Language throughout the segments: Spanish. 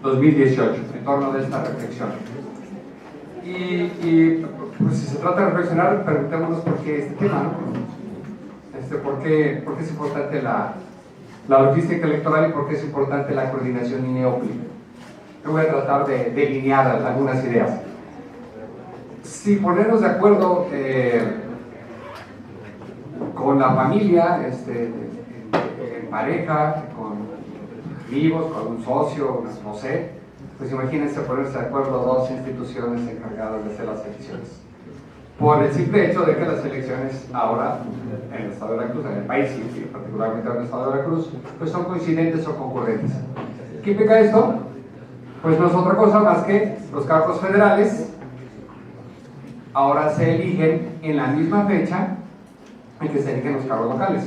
2018, en torno de esta reflexión. Y pues, si se trata de reflexionar, preguntémonos por qué este tema, ¿no? ¿Por qué es importante la logística electoral y por qué es importante la coordinación INE-OPLE? Yo voy a tratar de delinear algunas ideas. Si ponernos de acuerdo con la familia, en pareja, con amigos, con un socio, no sé, pues imagínense ponerse de acuerdo dos instituciones encargadas de hacer las elecciones. Por el simple hecho de que las elecciones ahora, en el estado de Veracruz, en el país y particularmente en el estado de Veracruz, pues son coincidentes o concurrentes. ¿Qué implica esto? Pues no es otra cosa más que los cargos federales ahora se eligen en la misma fecha en que se eligen los cargos locales.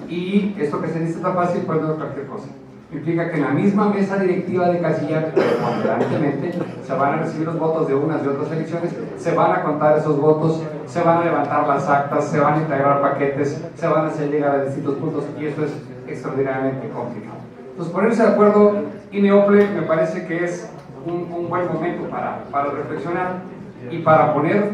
Y esto que se dice tan fácil, pues no es cualquier cosa. Implica que en la misma mesa directiva de casilla, constantemente, se van a recibir los votos de unas y otras elecciones, se van a contar esos votos, se van a levantar las actas, se van a integrar paquetes, se van a hacer llegar a distintos puntos, y esto es extraordinariamente complicado. Entonces, ponerse de acuerdo, INE-OPLE me parece que es un buen momento para reflexionar y para poner,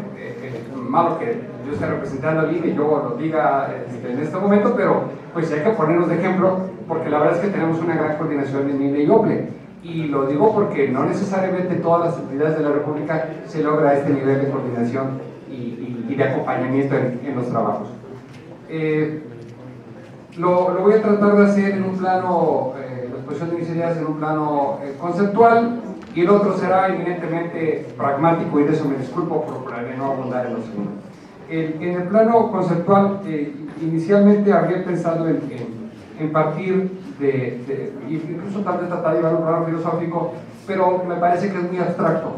malo que yo esté representando al INE y yo lo diga en este momento, pero pues hay que ponernos de ejemplo, porque la verdad es que tenemos una gran coordinación en INE y OPLE, y lo digo porque no necesariamente todas las entidades de la República se logra este nivel de coordinación y de acompañamiento en los trabajos. Lo voy a tratar de hacer en un plano, la exposición de mis ideas en un plano conceptual, y el otro será eminentemente pragmático, y de eso me disculpo por no abundar en lo segundo. En el plano conceptual, inicialmente había pensado en partir incluso tal vez tratar de llevar un plano filosófico, pero me parece que es muy abstracto,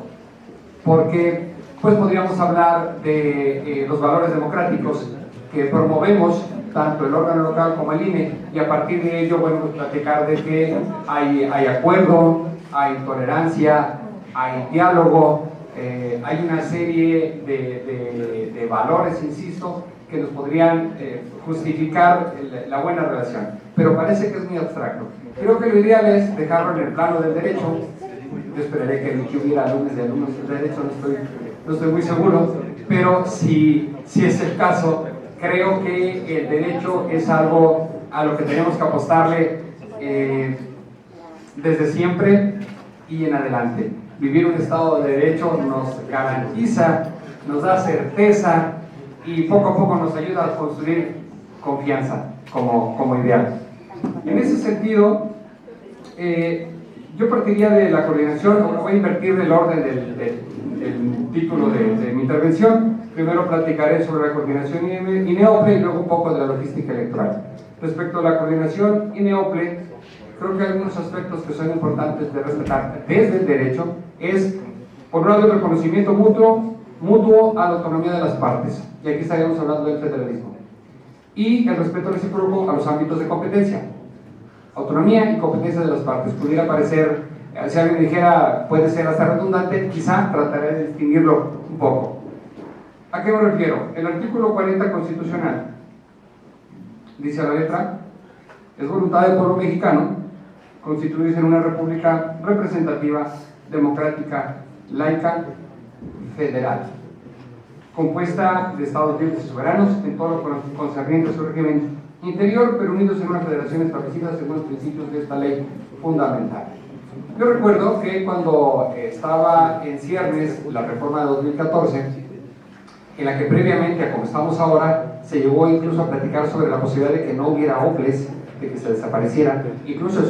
porque pues podríamos hablar de los valores democráticos que promovemos tanto el órgano local como el INE, y a partir de ello, bueno, pues platicar de que hay acuerdo, hay tolerancia, hay diálogo, hay una serie de valores, insisto, que nos podrían justificar la buena relación, pero parece que es muy abstracto. Creo que lo ideal es dejarlo en el plano del derecho. Yo esperaré que hubiera alumnos de derecho, no estoy muy seguro, pero si es el caso, creo que el derecho es algo a lo que tenemos que apostarle desde siempre y en adelante. Vivir un Estado de Derecho nos garantiza, nos da certeza, y poco a poco nos ayuda a construir confianza como ideal. En ese sentido, yo partiría de la coordinación. Voy a invertir el orden del título de mi intervención. Primero platicaré sobre la coordinación INE-OPLE y luego un poco de la logística electoral. Respecto a la coordinación INE-OPLE, creo que hay algunos aspectos que son importantes de respetar desde el derecho. Es, por un lado, el reconocimiento mutuo a la autonomía de las partes, y aquí estaríamos hablando del federalismo, y el respeto recíproco a los ámbitos de competencia. Autonomía y competencia de las partes. Pudiera parecer, si alguien dijera, puede ser hasta redundante, quizá trataré de distinguirlo un poco. ¿A qué me refiero? El artículo 40 constitucional dice a la letra: es voluntad del pueblo mexicano constituirse en una república representativa, democrática, laica, federal, compuesta de estados libres y soberanos en todo lo concerniente a su régimen interior, pero unidos en una federación establecida según los principios de esta ley fundamental. Yo recuerdo que cuando estaba en ciernes la reforma de 2014, en la que previamente a como estamos ahora, se llegó incluso a platicar sobre la posibilidad de que no hubiera OPLES, de que se desaparecieran. Incluso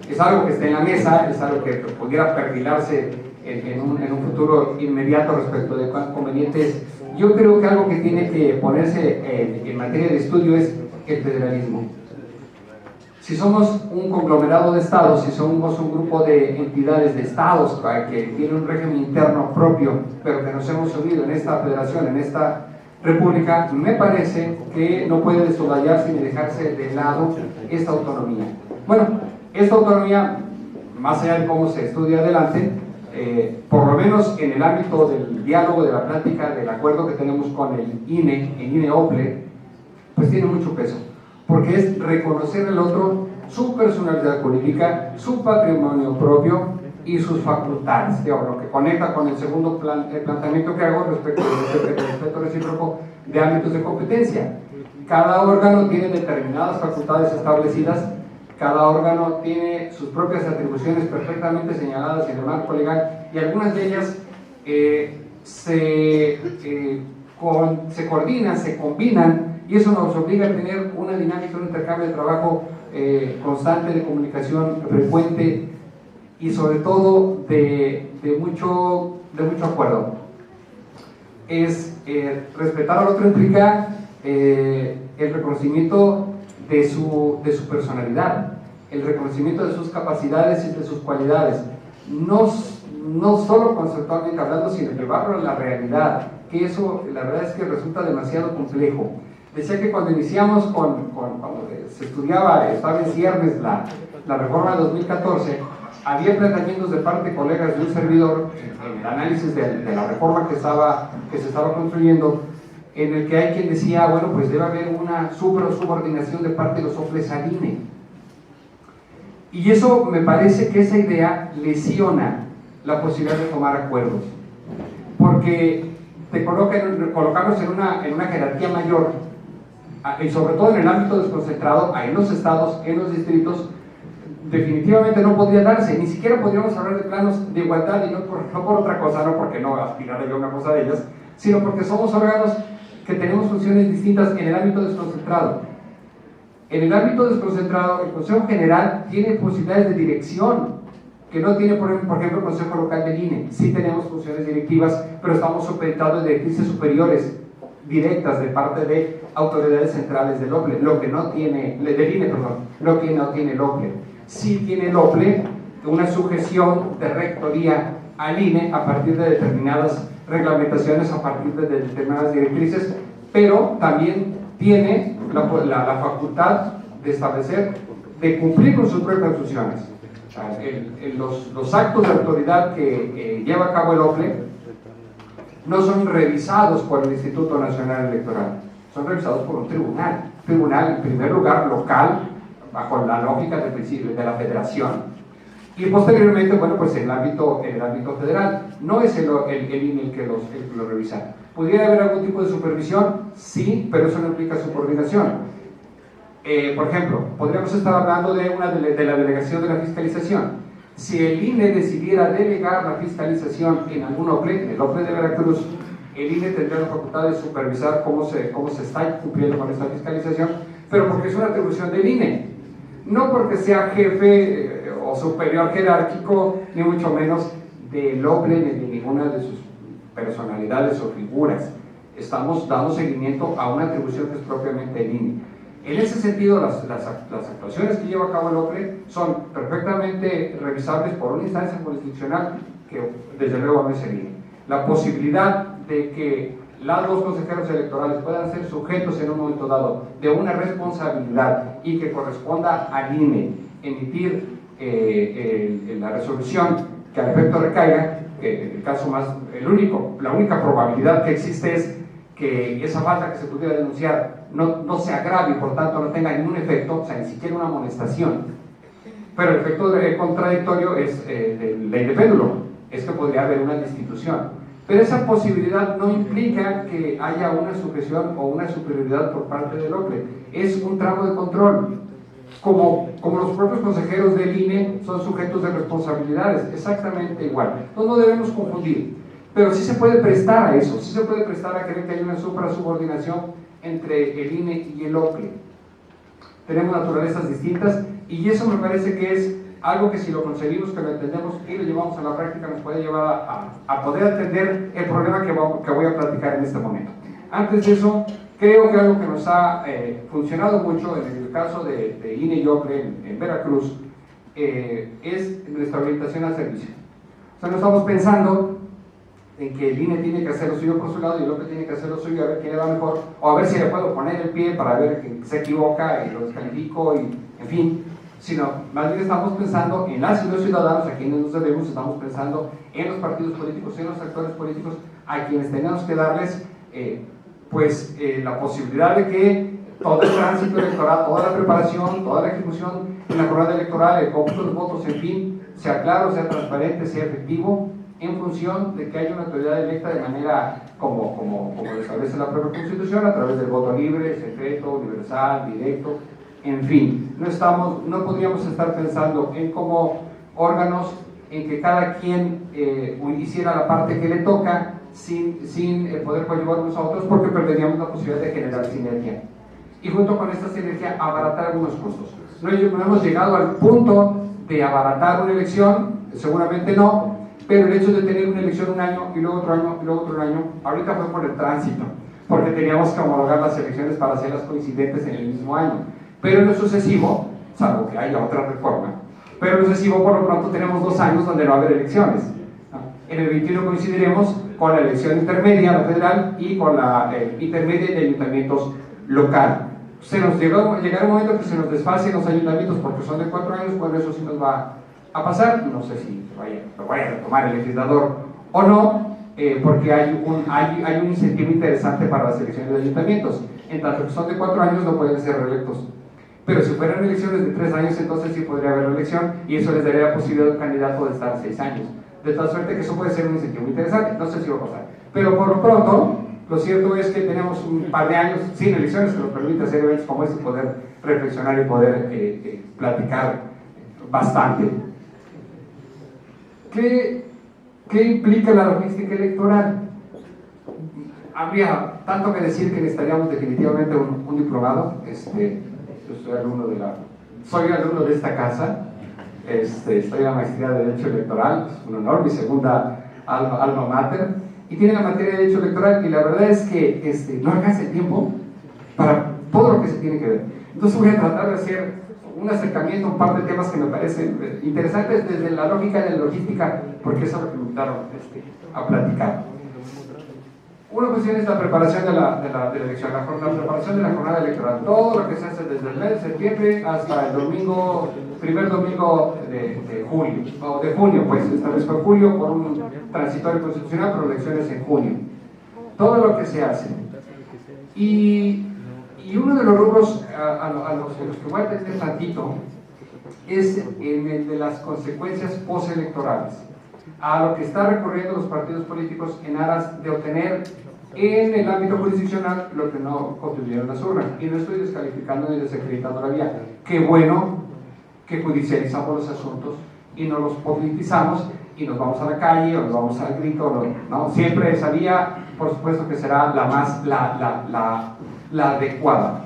es algo que está en la mesa, es algo que pudiera perfilarse en un futuro inmediato respecto de cuán conveniente es. Yo creo que algo que tiene que ponerse en materia de estudio es el federalismo. Si somos un conglomerado de estados, si somos un grupo de entidades de estados que tienen un régimen interno propio, pero que nos hemos unido en esta federación, en esta república, me parece que no puede desodallarse ni dejarse de lado esta autonomía. Bueno, esta autonomía, más allá de cómo se estudia adelante, por lo menos en el ámbito del diálogo, de la plática, del acuerdo que tenemos con el INE, el INE-OPLE, pues tiene mucho peso, porque es reconocer al otro su personalidad jurídica, su patrimonio propio y sus facultades, lo que conecta con el segundo planteamiento que hago respecto al respeto recíproco de ámbitos de competencia. Cada órgano tiene determinadas facultades establecidas, cada órgano tiene sus propias atribuciones perfectamente señaladas en el marco legal, y algunas de ellas se coordinan, se combinan, y eso nos obliga a tener una dinámica, un intercambio de trabajo constante, de comunicación frecuente y sobre todo de mucho acuerdo. Respetar al otro implica el reconocimiento de su personalidad, el reconocimiento de sus capacidades y de sus cualidades, no solo conceptualmente hablando, sino llevarlo a la realidad, que eso la verdad es que resulta demasiado complejo. Decía que cuando iniciamos cuando se estudiaba, estaba en ciernes la reforma de 2014, había planteamientos de parte de colegas de un servidor en el análisis de la reforma que se estaba construyendo, en el que hay quien decía, bueno, pues debe haber una subordinación de parte de los OPLES al INE. Y eso me parece que esa idea lesiona la posibilidad de tomar acuerdos, porque te colocarnos en una jerarquía mayor, y sobre todo en el ámbito desconcentrado, en los estados, en los distritos, definitivamente no podría darse, ni siquiera podríamos hablar de planos de igualdad, y no por otra cosa, no porque no aspirara yo a una cosa de ellas, sino porque somos órganos que tenemos funciones distintas en el ámbito desconcentrado. En el ámbito desconcentrado, el Consejo General tiene posibilidades de dirección que no tiene, por ejemplo, el Consejo Local del INE. Sí tenemos funciones directivas, pero estamos supeditados de directrices superiores directas de parte de autoridades centrales del OPLE, lo que no tiene, del INE, perdón, lo que no tiene el OPLE. Sí tiene el OPLE una sujeción de rectoría al INE a partir de determinadas reglamentaciones, a partir de determinadas directrices, pero también tiene la facultad de establecer, de cumplir con sus propias funciones. Los actos de autoridad que lleva a cabo el OPLE no son revisados por el Instituto Nacional Electoral, son revisados por un tribunal en primer lugar local, bajo la lógica del principio de la federación, y posteriormente, bueno, pues en el ámbito federal. No es el INE el que lo revisa. ¿Podría haber algún tipo de supervisión? Sí, pero eso no implica subordinación. Por ejemplo, podríamos estar hablando de la delegación de la fiscalización. Si el INE decidiera delegar la fiscalización en algún OPLE, en el OPLE de Veracruz, el INE tendría la facultad de supervisar cómo se está cumpliendo con esta fiscalización, pero porque es una atribución del INE, no porque sea jefe o superior jerárquico, ni mucho menos del OPLE ni de ninguna de sus personalidades o figuras. Estamos dando seguimiento a una atribución que es propiamente del INE. En ese sentido, las actuaciones que lleva a cabo el OPLE son perfectamente revisables por una instancia jurisdiccional que desde luego no es el INE. La posibilidad de que los consejeros electorales puedan ser sujetos en un momento dado de una responsabilidad y que corresponda al INE emitir la resolución que al efecto recaiga, que en el caso la única probabilidad que existe es que esa falta que se pudiera denunciar no se agrave y por tanto no tenga ningún efecto, o sea, ni siquiera una amonestación. Pero el efecto contradictorio es ley de péndulo, es que podría haber una destitución. Pero esa posibilidad no implica que haya una sujeción o una superioridad por parte del OPLE, es un tramo de control. Como los propios consejeros del INE son sujetos de responsabilidades, exactamente igual. Entonces no debemos confundir, pero sí se puede prestar a eso, sí se puede prestar a creer que hay una subordinación entre el INE y el OPLE. Tenemos naturalezas distintas y eso me parece que es algo que si lo conseguimos, que lo entendemos y lo llevamos a la práctica, nos puede llevar a poder atender el problema que voy a platicar en este momento. Antes de eso, creo que algo que nos ha funcionado mucho en el caso de INE y OPLE en Veracruz es nuestra orientación al servicio. O sea, no estamos pensando en que el INE tiene que hacer lo suyo por su lado y el OPLE tiene que hacer lo suyo, a ver quién le va mejor, o a ver si le puedo poner el pie para ver que se equivoca y lo descalifico, y en fin, sino más bien estamos pensando en las y los ciudadanos a quienes nos debemos, estamos pensando en los partidos políticos, en los actores políticos a quienes tenemos que darles la posibilidad de que todo el tránsito electoral, toda la preparación, toda la ejecución en la jornada electoral, el cómputo de votos, en fin, sea claro, sea transparente, sea efectivo, en función de que haya una autoridad electa de manera como lo establece la propia Constitución, a través del voto libre, secreto, universal, directo, en fin. No podríamos estar pensando en como órganos en que cada quien hiciera la parte que le toca sin poder coadyuvar unos a otros, porque perderíamos la posibilidad de generar sinergia. Y junto con esta sinergia, abaratar algunos costos. No hemos llegado al punto de abaratar una elección, seguramente no, pero el hecho de tener una elección un año y luego otro año y luego otro año, ahorita fue por el tránsito, porque teníamos que homologar las elecciones para hacerlas coincidentes en el mismo año. Pero en lo sucesivo, salvo que haya otra reforma, pero en lo sucesivo por lo pronto tenemos 2 años donde no va a haber elecciones. En el 21 coincidiremos con la elección intermedia, la federal, y con la intermedia de ayuntamientos local. Llegará un momento que se nos desfase los ayuntamientos porque son de 4 años, bueno, eso sí nos va a pasar, no sé si lo vaya a retomar el legislador o no, porque hay un incentivo interesante para las elecciones de ayuntamientos. En tanto que son de 4 años, no pueden ser reelectos. Pero si fueran elecciones de 3 años, entonces sí podría haber elección, y eso les daría la posibilidad a un candidato de estar 6 años. De tal suerte que eso puede ser un incentivo interesante, no sé si va a pasar. Pero por lo pronto, lo cierto es que tenemos un par de años sin elecciones que nos permite hacer eventos como este, poder reflexionar y poder platicar bastante. ¿Qué implica la logística electoral? Habría tanto que decir que necesitaríamos definitivamente un diplomado. Yo soy alumno de esta casa, estoy en la maestría de Derecho Electoral, es un honor, mi segunda alma mater, y tiene la materia de Derecho Electoral, y la verdad es que no alcanza el tiempo para todo lo que se tiene que ver. Entonces voy a tratar de hacer un acercamiento a un par de temas que me parecen interesantes desde la lógica de la logística, porque eso es lo que me invitaron a platicar. Una cuestión es la preparación de la elección, la preparación de la jornada electoral, todo lo que se hace desde el mes de septiembre hasta el primer domingo de julio, o de junio, pues esta vez fue julio por un transitorio constitucional, pero elecciones en junio. Todo lo que se hace. Y uno de los rubros a los que voy a atender tantito es en el de las consecuencias postelectorales, a lo que están recurriendo los partidos políticos en aras de obtener en el ámbito jurisdiccional lo que no contribuyeron las urnas. Y no estoy descalificando ni desacreditando la vía. Qué bueno que judicializamos los asuntos y no los politizamos y nos vamos a la calle o nos vamos al grito, ¿no? Siempre esa vía, por supuesto que será la adecuada.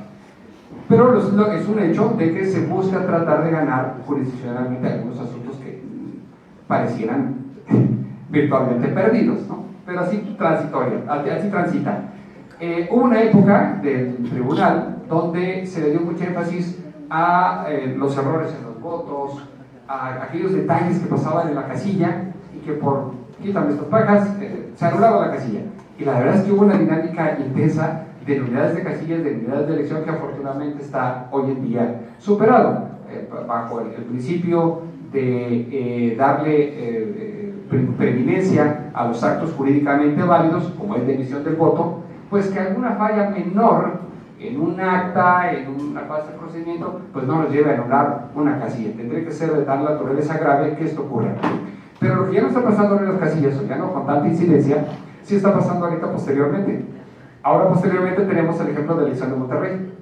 Pero es un hecho de que se busca tratar de ganar jurisdiccionalmente algunos asuntos que parecieran virtualmente perdidos, ¿no? Pero así transita. Hubo una época del tribunal donde se le dio mucho énfasis a los errores en los votos, a aquellos detalles que pasaban en la casilla y que por quítame estas pajas se anulaba la casilla. Y la verdad es que hubo una dinámica intensa de unidades de casillas, de unidades de elección que afortunadamente está hoy en día superado, bajo el principio de darle preeminencia a los actos jurídicamente válidos, como es la emisión del voto, pues que alguna falla menor en un acta, en una fase de procedimiento, pues no nos lleve a anular una casilla. Tendría que ser de tal naturaleza grave que esto ocurra. Pero lo que ya no está pasando en las casillas, o ya no con tanta incidencia, sí está pasando ahorita posteriormente. Ahora posteriormente tenemos el ejemplo de la elección de Monterrey.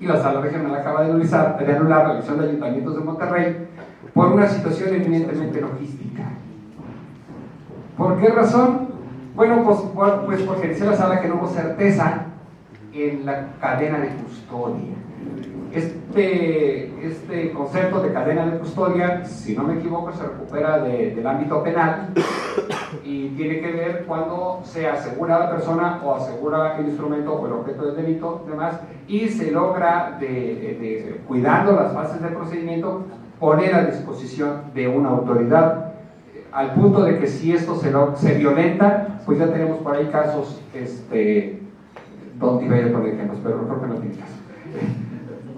Y la Sala Regional acaba de anular la elección de ayuntamientos de Monterrey por una situación eminentemente logística. ¿Por qué razón? Bueno, pues porque dice la Sala que no hubo certeza en la cadena de custodia. Este concepto de cadena de custodia, si no me equivoco, se recupera del ámbito penal y tiene que ver cuando se asegura a la persona o asegura el instrumento o el objeto del delito, demás, y se logra, cuidando las fases del procedimiento, poner a disposición de una autoridad, al punto de que si esto se violenta, pues ya tenemos por ahí casos, donde iba a poner ejemplos, pero creo que no tiene caso.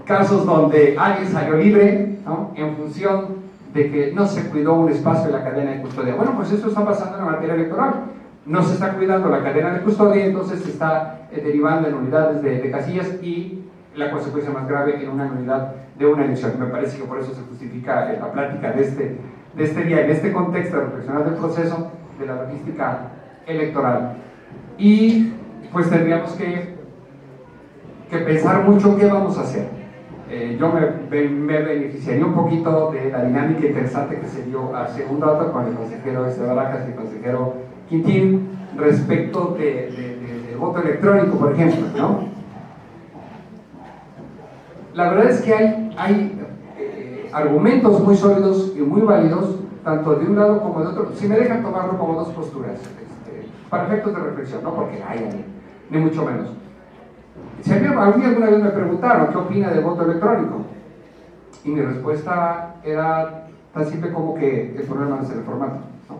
Casos donde alguien salió libre, ¿no?, en función de que no se cuidó un espacio de la cadena de custodia. Bueno, pues esto está pasando en la materia electoral. No se está cuidando la cadena de custodia, entonces se está derivando en unidades de casillas y la consecuencia más grave en una nulidad de una elección. Me parece que por eso se justifica la plática de este día, en este contexto de reflexionar del proceso de la logística electoral. Y pues tendríamos que pensar mucho qué vamos a hacer. Yo me beneficiaría un poquito de la dinámica interesante que se dio hace un rato con el consejero Barajas y el consejero Quintín respecto del voto electrónico, por ejemplo, ¿no? La verdad es que hay argumentos muy sólidos y muy válidos, tanto de un lado como de otro, si me dejan tomarlo como dos posturas, para efectos de reflexión, no porque haya ni mucho menos. Si a mí alguna vez me preguntaron qué opina del voto electrónico, y mi respuesta era tan simple como que el problema no es el formato, ¿no?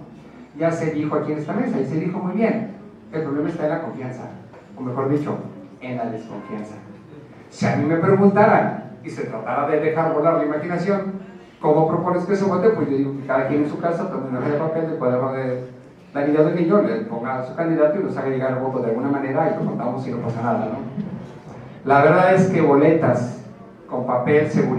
Ya se dijo aquí en esta mesa, y se dijo muy bien, el problema está en la confianza, o mejor dicho, en la desconfianza. Si a mí me preguntaran, y se tratara de dejar volar la imaginación, ¿cómo propones que se vote? Pues yo digo que cada quien en su casa tome una hoja de papel, el cuaderno de la niña del niño, le ponga a su candidato y nos haga llegar el voto de alguna manera y lo contamos y no pasa nada, ¿no? La verdad es que boletas con papel, seguridad,